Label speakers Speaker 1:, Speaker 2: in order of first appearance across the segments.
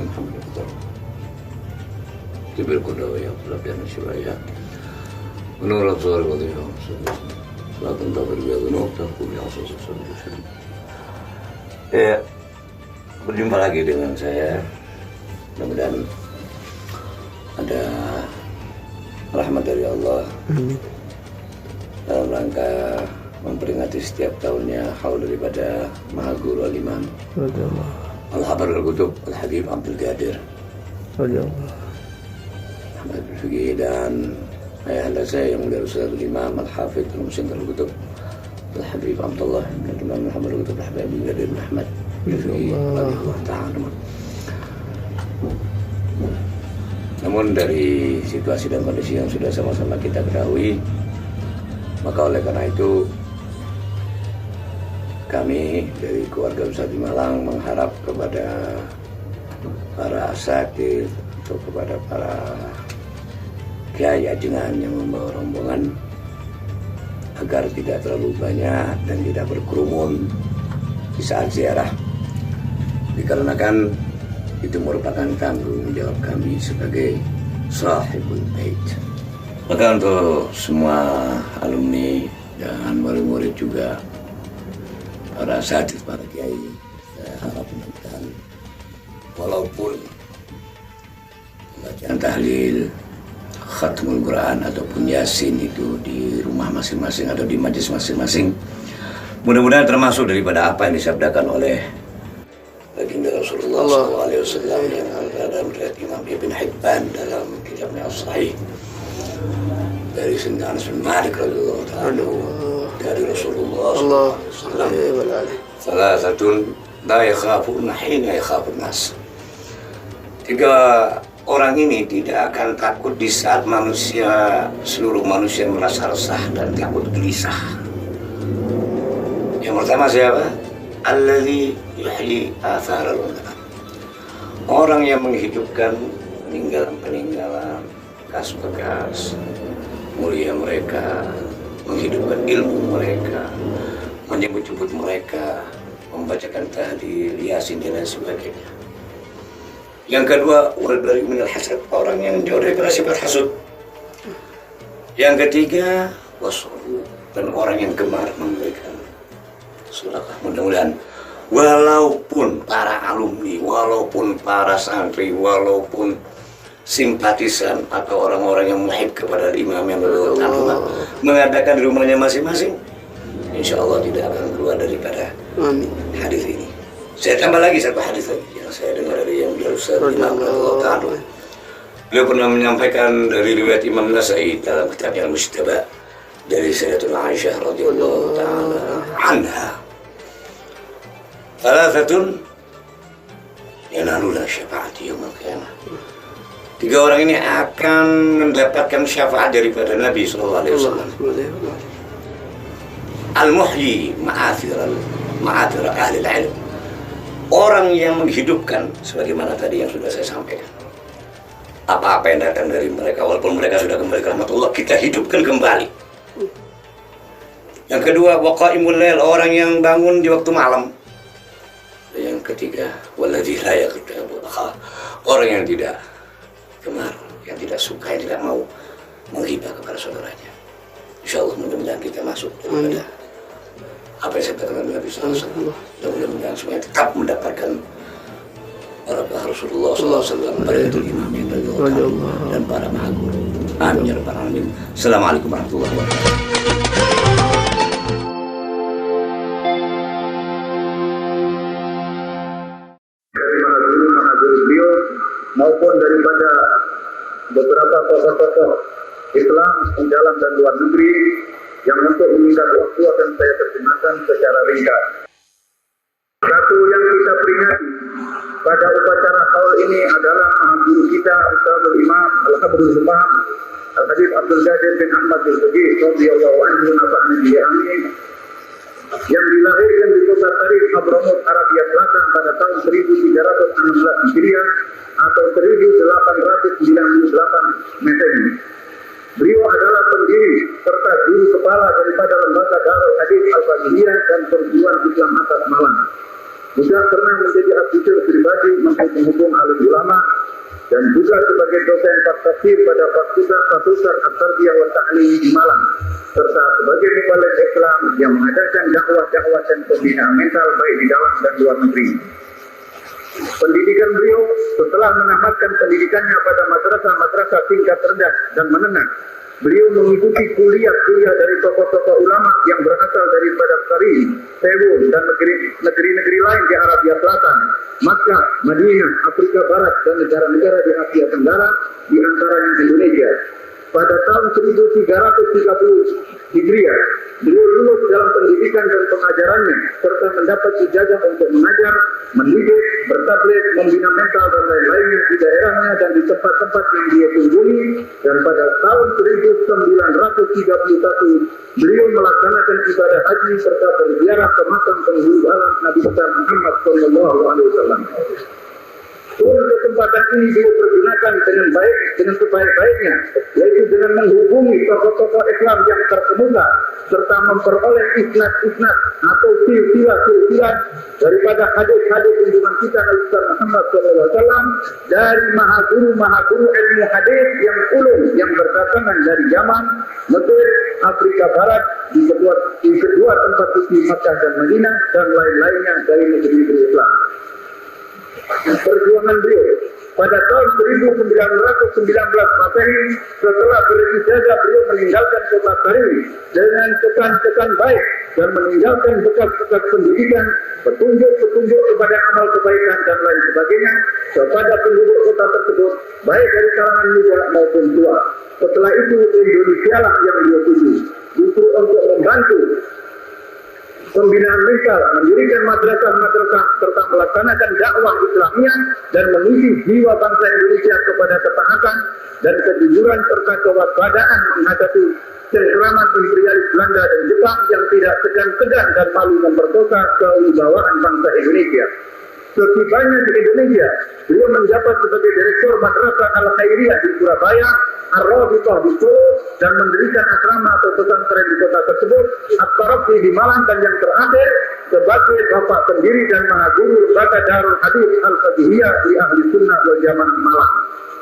Speaker 1: Muhammad Jibril Kundawi Abdullah Syuraya menurut suara wadiyah Selatan Tabir Biadunuk dan Kumi Asas berjumpa lagi dengan saya. Mudah-mudahan ada rahmat dari Allah dalam rangka memperingati setiap tahunnya haul daripada Maha Guru Al-Imam Al-Habar Al-Qutub Al-Habib Abdul Qadir Ahmad Fiqih dan ayahanda saya yang mulia Ustaz Al-Imam Al-Hafidh Al-Musin Al-Qutub Al-Habib Abdullah Al-Imam Muhammad Al-Qutub Al-Habib Abdul Qadir Ahmad Fiqih Allah Ta'ala. Namun dari situasi dan kondisi yang sudah sama-sama kita ketahui, maka oleh karena itu kami dari keluarga Ustaz di Malang mengharap kepada para asatidz atau kepada para kiai ajengan yang membawa rombongan agar tidak terlalu banyak dan tidak berkerumun di saat ziarah, dikarenakan itu merupakan tanggung jawab kami sebagai sahibul bait. Maka untuk semua alumni dan murid-murid juga, para asatidz, para kiai, saya harap mudah-mudahan walaupun bacaan tahlil, khatmul Quran ataupun Yasin itu di rumah masing-masing atau di majlis masing-masing, mudah-mudahan termasuk daripada apa yang disabdakan oleh baginda Rasulullah SAW yang ada dalam riwayat Imam Ibn Hibban dalam kitabnya As-Sahih dari Sayyidina Anas bin Malik radhiyallahu ta'ala dari Rasulullah SAW. Salah satu la yakhafuna hina yakhafun nas. Tiga orang ini tidak akan takut di saat seluruh manusia merasa resah dan takut gelisah. Yang pertama siapa? Alladzi yuhyi athar al-ulama. Orang yang menghidupkan peninggalan bekas-bekas mulia mereka, menghidupkan ilmu mereka, menyebut-nyebut mereka, membacakan tahlil, Yasin dan lain sebagainya. Yang kedua, wal bari minal hasad, orang yang jauh dari sifat hasud. Yang ketiga, wasulu, dan orang yang gemar memberikan sedekah. Mudah-mudahan walaupun para alumni, walaupun para santri, walaupun simpatisan atau orang-orang yang muhib kepada imam yang berutama mengadakan di rumahnya masing-masing, insya Allah tidak akan keluar daripada hadis ini. Saya tambah lagi satu hadis lagi yang saya dengar dari yang beliau Ustaz Imam Al-Ta'ala. Beliau pernah menyampaikan dari riwayat Imam Nasai dalam kitabnya Al-Mujtaba dari Sayyidatuna Aisyah radhiyallahu ta'ala anha. Thalathatun yanaluna syafa'ati yaumil qiyamah. Tiga orang ini akan mendapatkan syafaat daripada Nabi sallallahu alaihi wasallam. Al-muhyi ma'athir ahli al-ilm. Orang yang menghidupkan, sebagaimana tadi yang sudah saya sampaikan, apa-apa yang datang dari mereka, walaupun mereka sudah kembali ke rahmatullah, kita hidupkan kembali. Yang kedua, waqaimul lail, orang yang bangun di waktu malam. Yang ketiga, walladzi la yaqdabu, orang yang tidak gemar, yang tidak suka, yang tidak mau menghibah kepada saudaranya. Insya Allah mudah-mudahan kita masuk daripada apa yang saya katakan Nabi SAW. Dan mudah-mudahan semuanya tetap mendapatkan barakah Rasulullah SAW, barakah imam yang dari Allah dan para maha guru. Amin ya rabbal alamin. Assalamualaikum warahmatullahi wabarakatuh.
Speaker 2: Dari maha guru beliau maupun daripada beberapa tokoh-tokoh Islam dalam dan luar negeri yang untuk meminta waktu akan saya terjemahkan secara ringkas. Satu yang kita peringati pada upacara haul ini adalah maha guru kita Ustadzul Imam Al-Habrul Subhan Al-Habib Abdul Qadir bin Ahmad Al-Fiqih radhiyallahu anhu nafa'na bihi amin, yang dilahirkan di kota Tarif, Hadramut, Arabia Selatan pada tahun 1316 Hijriah atau 1898 Masehi. Beliau adalah pendiri serta guru kepala daripada lembaga Darul Hadits Al-Fadhiliyah dan perguruan Islam Atas Malang. juga pernah menjadi asisten pribadi Menteri Penghubung Alim Ulama, dan juga sebagai dosen tafsir pada Fakultas At-Tarbiyah wa Ta'lim di Malang, serta sebagai muballigh Islam yang mengadakan dakwah dan pembinaan mental baik di dalam dan luar negeri. Pendidikan beliau setelah menamatkan pendidikannya pada madrasah tingkat rendah dan menengah, beliau mengikuti kuliah dari tokoh-tokoh ulama yang berasal daripada Qarim, Seoul, dan negeri-negeri lain di Arabia Selatan, Makkah, Madinah, Afrika Barat, dan negara-negara di Asia Tenggara, di antaranya Indonesia. Pada tahun 1330 Hijriah, beliau lulus dalam pendidikan dan pengajarannya, serta mendapat ijazah untuk mengajar, mendidik, bertabligh, membina mental, dan lain-lainnya di daerahnya dan di tempat-tempat yang dia kunjungi. Dan pada tahun 1931, beliau melaksanakan ibadah haji serta berziarah ke makam penghulu alam Nabi besar Muhammad SAW. Untuk kesempatan ini beliau pergunakan dengan sebaik-baiknya, yaitu dengan menghubungi tokoh-tokoh Islam yang terkemuka, serta memperoleh isnad atau silsilah daripada hadis-hadis junjungan kita Nabi besar Muhammad SAW dari mahaguru ilmu hadis yang ulung yang berdatangan dari Yaman, Mesir, Afrika Barat, di kedua tempat suci Makkah dan Madinah, dan lain-lainnya dari negeri-negeri Islam. Perjuangan beliau pada tahun 1919 Masehi, setelah berijazah beliau meninggalkan kota Tarim dengan kesan baik dan meninggalkan bekas-bekas pendidikan, petunjuk kepada amal kebaikan dan lain sebagainya kepada penduduk kota tersebut, baik dari kalangan muda maupun tua. Setelah itu Indonesia lah yang beliau tuju, justru untuk membantu pembinaan mental, mendirikan madrasah serta melaksanakan dakwah Islamiyah dan mengisi jiwa bangsa Indonesia kepada ketaatan dan kejujuran serta kewaspadaan menghadapi cengkeraman imperialis Belanda dan Jepang yang tidak segan-segan dan malu memperkosa kewibawaan bangsa Indonesia. Setibanya di Indonesia, beliau menjabat sebagai Direktur Madrasah Al-Khairiyah di Surabaya, Ar-Rabithah di Solo, dan mendirikan asrama atau pesantren di kota tersebut, At-Taraqqi di Malang, dan yang terakhir sebagai bapak pendiri dan mahaguru lembaga Darul Hadis Al-Faqihiyah di Ahli Sunnah wal Jamaah Malang.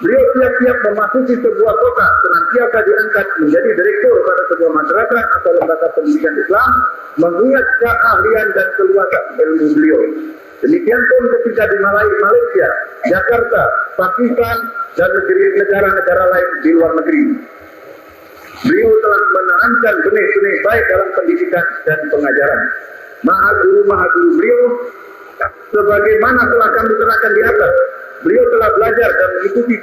Speaker 2: Beliau siap-siap memasuki sebuah kota, senantiasa diangkat menjadi direktur pada sebuah madrasah atau lembaga pendidikan Islam, mengingat keahlian dan keluasan ilmu beliau. Demikian pun ketika di Malaysia, Jakarta, Pakistan, dan negara-negara lain di luar negeri, beliau telah menanamkan benih-benih baik dalam pendidikan dan pengajaran. Mahaguru beliau, sebagaimana telah kami terangkan di atas, beliau telah belajar dan mengikuti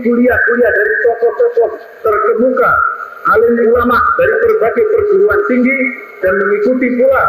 Speaker 2: kuliah dari tokoh-tokoh terkemuka, alim ulama dari berbagai perguruan tinggi, dan mengikuti pula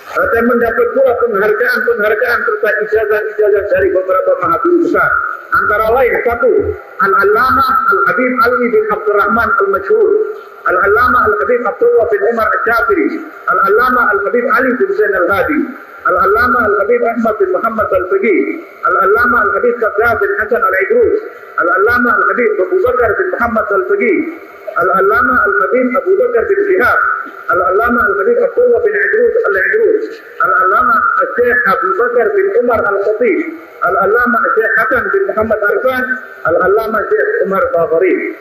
Speaker 2: dan mendapat pula penghargaan serta ijazah dari beberapa mahaguru besar. Antara lain satu, Al-Allamah Al-Habib Ali bin Abdurrahman Al-Masyhur, Al-Allamah Al-Habib Abdullah bin Umar Al-Syafiri, Al-Allamah Al-Habib Ali bin Zain Al-Hadi, Al-Allamah Al-Habib Ahmad bin Muhammad Al-Faqih, Al-Allamah Al-Habib Qaddar bin Hasan Al-Idrus, Al-Allamah Al-Habib Abu Bakar bin Muhammad Al-Faqih, Al-Allamah Al-Habib Abu Bakar bin Shihab, Al-Allamah Al-Habib Abdullah bin Idrus Al-Idrus, Al-Allamah Al-Syekh Abu Bakar bin Umar Al-Khatib, Al-Allamah Syekh Hasan bin Muhammad Arfan, Al-Allamah Syekh Umar Baghari,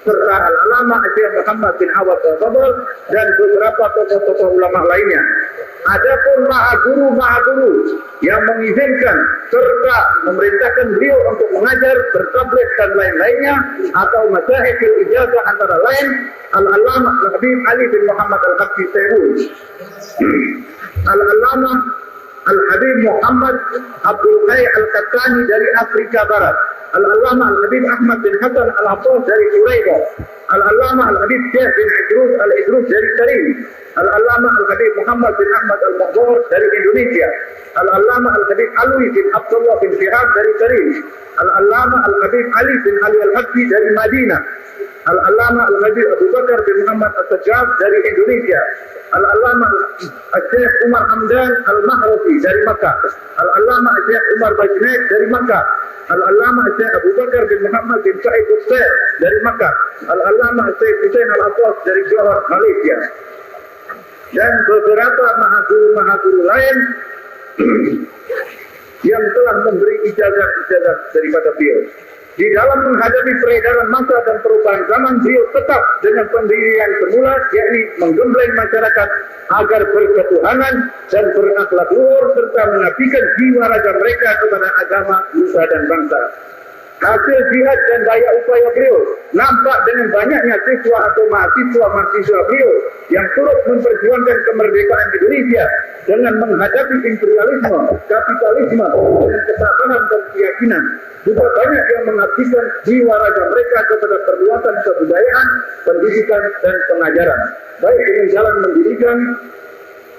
Speaker 2: serta Al-Allamah Syekh Muhammad bin Awad Al-Fadl, dan beberapa tokoh-tokoh ulama lainnya. Adapun mahaguru yang mengizinkan serta memerintahkan beliau untuk mengajar, bertabligh, dan lain-lainnya, atau masyaikhul ijazah antara lain Al-Allamah Al-Habib Ali bin Muhammad Al-Habib Seoul, Al-Allamah Al-Habib Muhammad Abdul Qayyim Al-Qattani dari Afrika Barat, Al-Allamah Al-Habib Ahmad bin Hasan Al-Hafiz dari Quraida, Al-Allamah Al-Habib Syekh bin Idrus dari Tarim, Al-Allamah Al-Habib Muhammad bin Ahmad Al-Mahdur dari Indonesia, Al-Allamah Al-Habib Alwi bin Abdullah bin Syihab dari Tarim, Al-Allamah Al-Habib Ali bin Ali Al-Habbi dari Madinah, Al-Allamah Al-Habib Abu Bakar bin Muhammad As-Sajjad dari Indonesia, Al-Allamah Al-Syekh Umar Hamdan Al-Mahrafi dari Makkah, Al-Allamah Al-Syekh Umar Bajnek dari Makkah, Al-Allamah Syekh Abu Bakar bin Muhammad bin Sa'id Hussein dari Makkah, Al-Allamah Syekh Hussein Al-Abbas dari Johor, Malaysia, dan beberapa mahaguru lain yang telah memberi ijazah-ijazah daripada beliau. Di dalam menghadapi peredaran massa dan perubahan zaman, beliau tetap dengan pendirian semula, yakni menggembleng masyarakat agar berketuhanan dan berakhlak luhur serta mengabdikan jiwa raga mereka kepada agama, nusa dan bangsa. Hasil jihad dan daya upaya beliau nampak dengan banyaknya siswa atau mahasiswa beliau yang turut memperjuangkan kemerdekaan Indonesia dengan menghadapi imperialisme, kapitalisme, dengan kesabaran dan keyakinan. Juga banyak yang mengabdikan jiwa raga mereka kepada perluasan kebudayaan, pendidikan, dan pengajaran, baik dengan jalan mendirikan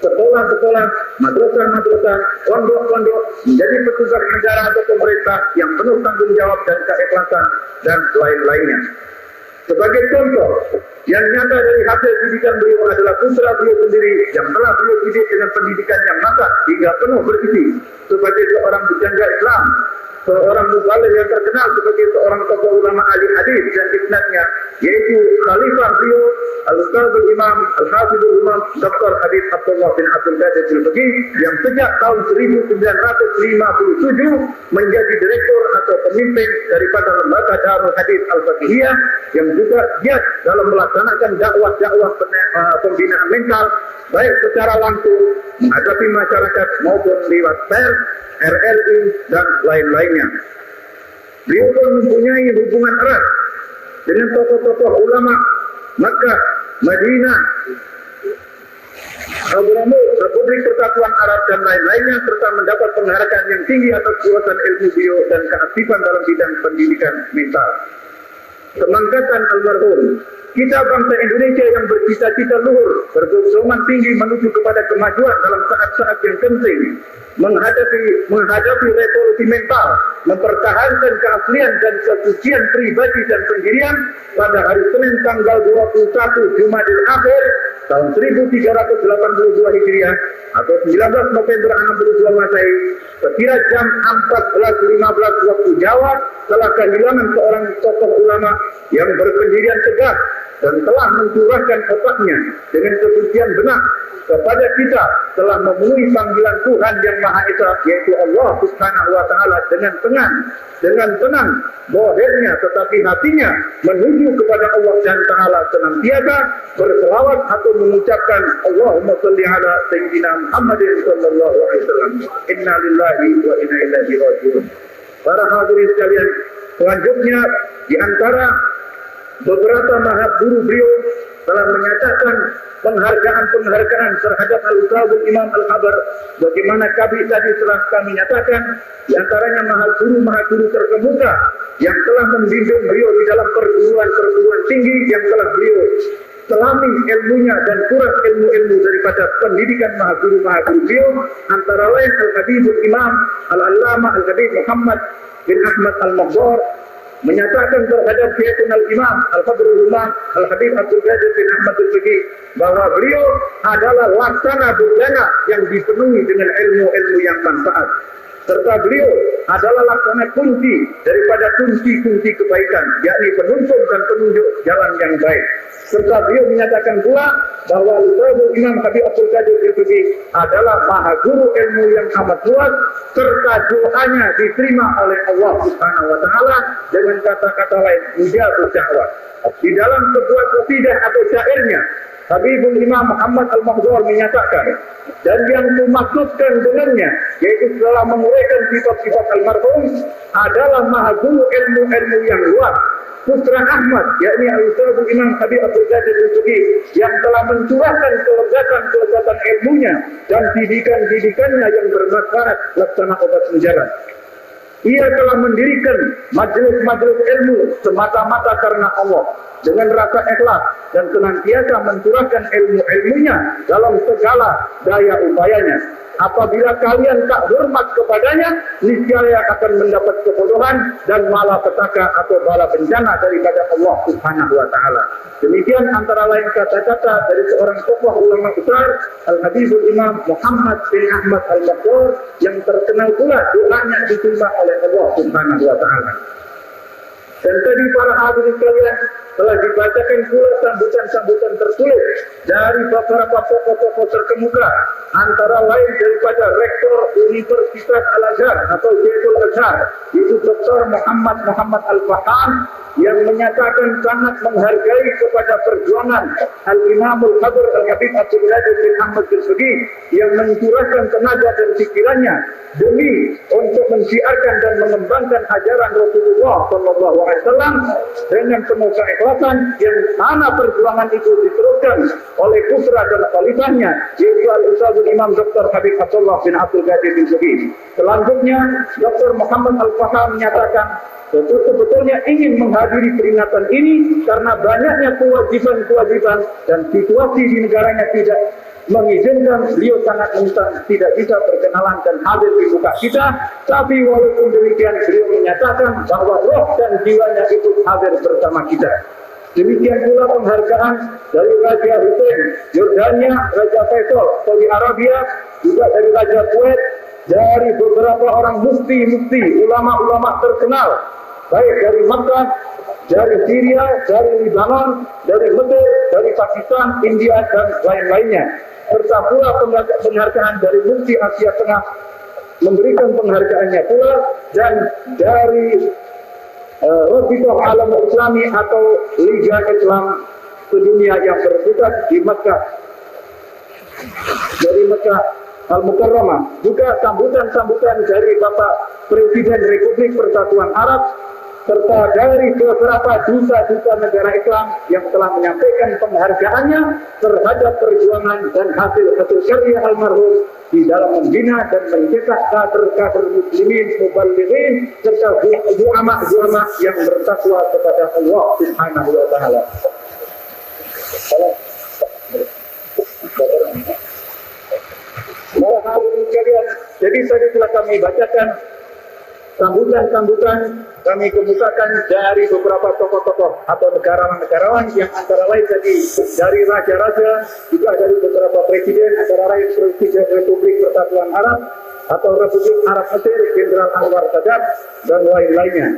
Speaker 2: sekolah-sekolah, madrasah-madrasah, pondok-pondok, menjadi petugas negara atau pemerintah yang penuh tanggung jawab dan keikhlasan, dan lain-lainnya. Sebagai contoh, yang nyata dari hasil didikan beliau adalah putra beliau sendiri yang telah beliau didik dengan pendidikan yang matang hingga penuh berisi sebagai seorang bujangga Islam, seorang mubaligh yang terkenal sebagai seorang tokoh ulama ahli hadis dan isnadnya, yaitu khalifah beliau Al-Ustadzul Imam Al-Hafidhul Imam Dr. Habib Abdullah bin Abdul Qadir Jilbagi yang sejak tahun 1957 menjadi direktur atau pemimpin daripada lembaga Darul Hadis Al-Faqihiyah yang juga giat dalam melaksanakan dakwah-dakwah pembinaan mental baik secara langsung menghadapi masyarakat maupun lewat pers, RRI, dan lain-lainnya. Beliau pun mempunyai hubungan erat dengan tokoh-tokoh ulama Makkah, Madinah, Hadramaut, Republik Persatuan Arab, dan lain-lainnya, serta mendapat penghargaan yang tinggi atas kuasa ilmu beliau dan keaktifan dalam bidang pendidikan mental. Semangkatan almarhum, kita bangsa Indonesia yang bercita-cita luhur, berdorongan tinggi menuju kepada kemajuan dalam saat-saat yang penting, menghadapi revolusi mental, mempertahankan keaslian dan kesucian pribadi dan pendirian pada hari Senin tanggal 21 Jumadil Akhir tahun 1382 Hijriah atau 19 November 62 Masehi, sekira jam 14.15 waktu Jawa, telah kehilangan seorang tokoh ulama yang berpendirian tegas dan telah mencurahkan otaknya dengan kesucian benak kepada kita, telah memenuhi panggilan Tuhan yang Maha Esa, yaitu Allah Subhanahu wa Ta'ala, dengan tenang bohirnya tetapi hatinya menuju kepada Allah dan Ta'ala senantiasa berselawat atau mengucapkan Allahumma sholli ala sayyidina Muhammadin sallallahu alaihi wasallam. Inna lillahi wa inna ilaihi raji'un. Para hadirin sekalian, selanjutnya di antara beberapa mahaguru beliau telah menyatakan penghargaan terhadap Al-Ustadzul Imam Al-Habar, bagaimana kami tadi telah kami nyatakan, di antaranya mahaguru terkemuka yang telah membimbing beliau di dalam perguruan tinggi yang telah beliau selami ilmunya dan kurang ilmu-ilmu daripada pendidikan mahaguru beliau, antara lain Al-Habibul Imam Al-Allamah Al-Habib Muhammad bin Ahmad Al-Maghdar menyatakan terhadap Syekhul Imam Al-Fadlul Imam Al-Habib Abdul Qadir bin Ahmad Al-Bagi bahwa beliau adalah laksana bujana yang dipenuhi dengan ilmu-ilmu yang manfaat, serta beliau adalah laksana kunci daripada kunci-kunci kebaikan, yakni penuntun dan penunjuk jalan yang baik. Serta beliau menyatakan pula bahwa Al-Ustadzul Imam Habib Abdul Qadir Jilbagi adalah mahaguru ilmu yang amat luas, serta doanya diterima oleh Allah Subhanahu wa Ta'ala dengan kata-kata lain, mujabud da'wah. Di dalam sebuah qasidah atau syairnya, Habibul Imam Muhammad Al-Maghdar menyatakan, dan yang dimaksudkan dengannya, yaitu setelah menguraikan sifat-sifat almarhum, adalah mahaguru ilmu-ilmu yang luas, putra Ahmad, yakni Al-Ustadzul Imam Habib Abdul Qadir Jilbagi, yang telah mencurahkan kelezatan ilmunya dan didikan-didikannya yang bermanfaat laksana obat penjara. Ia telah mendirikan majelis-majelis ilmu semata-mata karena Allah, dengan rasa ikhlas dan senantiasa mencurahkan ilmu-ilmunya dalam segala daya upayanya. Apabila kalian tak hormat kepadanya, niscaya akan mendapat kebodohan dan malapetaka atau bala bencana daripada Allah Subhanahu wa taala. Demikian antara lain kata-kata dari seorang tokoh ulama besar, Al-Habibul Imam Muhammad bin Ahmad Al-Maktoum, yang terkenal pula doanya diterima oleh Allah Subhanahu wa taala. Dan tadi para hadirin sekalian telah dibacakan pula sambutan-sambutan tertulis dari beberapa tokoh-tokoh terkemuka, antara lain daripada Rektor Universitas Al-Azhar atau Syekhul Azhar, itu Dr. Muhammad Al-Faham, yang menyatakan sangat menghargai kepada perjuangan Al-Imamul Qadr Al-Habib Abdul Qadir bin Ahmad Al-Sugi, yang mencurahkan tenaga dan pikirannya demi untuk mensiarkan dan mengembangkan ajaran Rasulullah SAW dengan penuh keikhlasan, yang mana perjuangan itu diteruskan oleh putra dan khalifahnya, yaitu Al-Ustadzul Imam Dr. Habib Abdullah bin Abdul Qadir bin Sugi. Selanjutnya Dr. Muhammad Al-Faham menyatakan sebetulnya ingin menghadiri peringatan ini karena banyaknya kewajiban-kewajiban dan situasi di negaranya tidak mengizinkan. Beliau sangat minta tidak bisa berkenalan dan hadir di muka kita, tapi walaupun demikian beliau menyatakan bahwa roh dan jiwanya ikut hadir bersama kita. Demikian pula penghargaan dari Raja Hussein Yordania, Raja Faisal Saudi Arabia, juga dari Raja Kuwait, dari beberapa orang mufti-mufti, ulama-ulama terkenal, baik dari Makkah, dari Syria, dari Libanon, dari Mesir, dari Pakistan, India, dan lain-lainnya. Serta pula penghargaan dari Mufti Asia Tengah memberikan penghargaannya pula, dan dari Rabitah Alam Islami atau Liga Islam Sedunia yang berpusat di Makkah, dari Makkah Al-Mukarramah. Juga sambutan-sambutan dari Bapak Presiden Republik Persatuan Arab, serta dari beberapa duta-duta negara Islam yang telah menyampaikan penghargaannya terhadap perjuangan dan hasil karya almarhum di dalam membina dan mencetak kader-kader muslimin, mubalighin, serta ulama-ulama yang bertakwa kepada Allah Subhanahu wa taala. Para hadirin sekalian, jadi tadi telah kami bacakan sambutan-sambutan, kami kemukakan dari beberapa tokoh-tokoh atau negarawan-negarawan yang antara lain tadi dari raja-raja, juga dari beberapa presiden, antara lain Presiden Republik Persatuan Arab atau Republik Arab Mesir, Jenderal Anwar Sadat, dan lain-lainnya.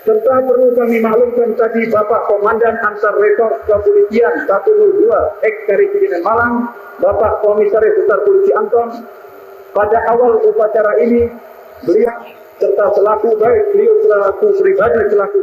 Speaker 2: Serta perlu kami maklumkan tadi Bapak Komandan Ansar Resort Kepolisian 102 ex-Karibien Malang, Bapak Komisaris Besar Polisi Anton. Pada awal upacara ini beliau serta selaku baik beliau selaku pribadi selaku